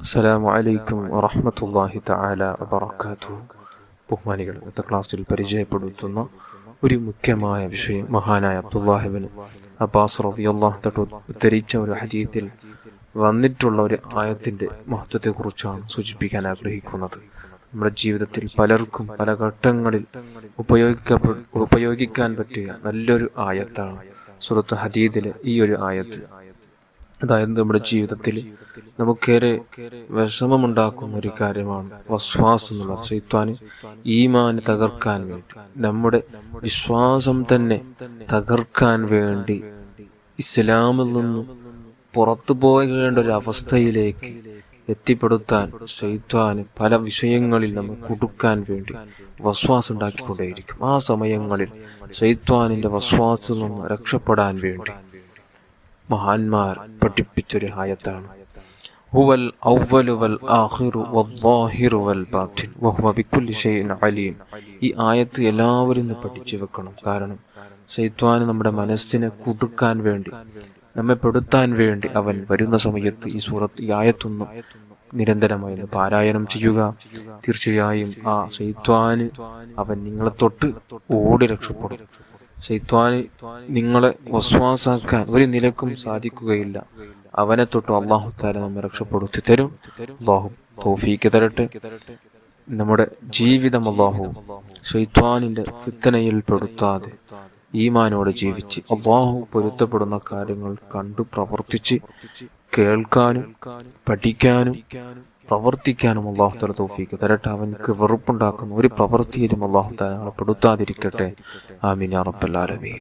അസ്സലാമു അലൈക്കും വറഹ്മത്തുള്ളാഹി തആല വബറകാതുഹു. ബഹുമാനികൾ, ഇന്നത്തെ ക്ലാസ്സിൽ പരിചയപ്പെടുത്തുന്ന ഒരു മുഖ്യമായ വിഷയം മഹാനായ അബ്ദുല്ലാഹി ഇബ്നു അബ്ബാസ് റളിയല്ലാഹു അൻഹു ഉദ്ധരിച്ച ഒരു ഹദീസിൽ വന്നിട്ടുള്ള ഒരു ആയത്തിൻ്റെ മഹത്വത്തെക്കുറിച്ചാണ് സൂചിപ്പിക്കാൻ ആഗ്രഹിക്കുന്നത്. നമ്മുടെ ജീവിതത്തിൽ പലർക്കും പല ഘട്ടങ്ങളിൽ ഉപയോഗിക്കാൻ പറ്റിയ നല്ലൊരു ആയത്താണ് സൂറത്ത് ഹദീദിലെ ഈ ഒരു ആയത്ത്. അതായത് നമ്മുടെ ജീവിതത്തിൽ നമുക്കേറെ വിഷമമുണ്ടാക്കുന്ന ഒരു കാര്യമാണ് വസ്വാസ് എന്നുള്ളത്. ശൈത്വാന് ഈമാന് തകർക്കാൻ വേണ്ടി, നമ്മുടെ വിശ്വാസം തന്നെ തകർക്കാൻ വേണ്ടി, ഇസ്ലാമിൽ നിന്നും പുറത്തു പോകേണ്ട ഒരു അവസ്ഥയിലേക്ക് എത്തിപ്പെടുത്താൻ ശൈത്വാന് പല വിഷയങ്ങളിൽ നമ്മൾ കുടുക്കാൻ വേണ്ടി വസ്വാസ് ഉണ്ടാക്കിക്കൊണ്ടേയിരിക്കും. ആ സമയങ്ങളിൽ ശൈത്വാനിന്റെ വസ്വാസിൽ നിന്ന് രക്ഷപ്പെടാൻ വേണ്ടി മഹാന്മാർ പഠിപ്പിച്ചൊരു ആയത്താണ്. ഹുവൽ അവ്വലു വൽ ആഖിറു വദ്ദാഹിറു വൽ ബാത്തിൻ വഹുവ ബികുല്ലി ഷൈഇൻ അലീം. ഈ ആയത്ത് എല്ലാവരും പഠിച്ചു വെക്കണം. കാരണം ശൈത്വാന് നമ്മുടെ മനസ്സിനെ കുടുക്കാൻ വേണ്ടി, നമ്മെ പെടുത്താൻ വേണ്ടി അവൻ വരുന്ന സമയത്ത് ഈ ആയത്തൊന്നും നിരന്തരമായി പാരായണം ചെയ്യുക. തീർച്ചയായും ആ ശൈത്വാന് അവൻ നിങ്ങളെ തൊട്ട് ഓടി രക്ഷപ്പെടും. ശൈത്വാന് നിങ്ങളെ വസ്വാസാക്കാൻ ഒരു നിലക്കും സാധിക്കുകയില്ല. അവനെ തൊട്ട് അല്ലാഹു തആല നമ്മെ രക്ഷപ്പെടുത്തി തരും. അല്ലാഹു തൗഫീഖ് തരട്ടെ. നമ്മുടെ ജീവിതം അല്ലാഹു ശൈത്വാനിന്റെ ഫിത്നയിൽ പെടുത്താതെ ഈമാനോടെ ജീവിച്ച് അല്ലാഹു പൊരുത്തപ്പെടുന്ന കാര്യങ്ങൾ കണ്ടു പ്രവർത്തിച്ച് കേൾക്കാനും പഠിക്കാനും പ്രവർത്തിക്കാനും അല്ലാഹു തആല തൗഫീഖ് തരട്ടെ. അവൻക്ക് വെറുപ്പുണ്ടാക്കുന്ന ഒരു പ്രവൃത്തിയിലും അല്ലാഹു തആല പെടുത്താതിരിക്കട്ടെ. ആമീൻ യാ റബ്ബൽ ആലമീൻ.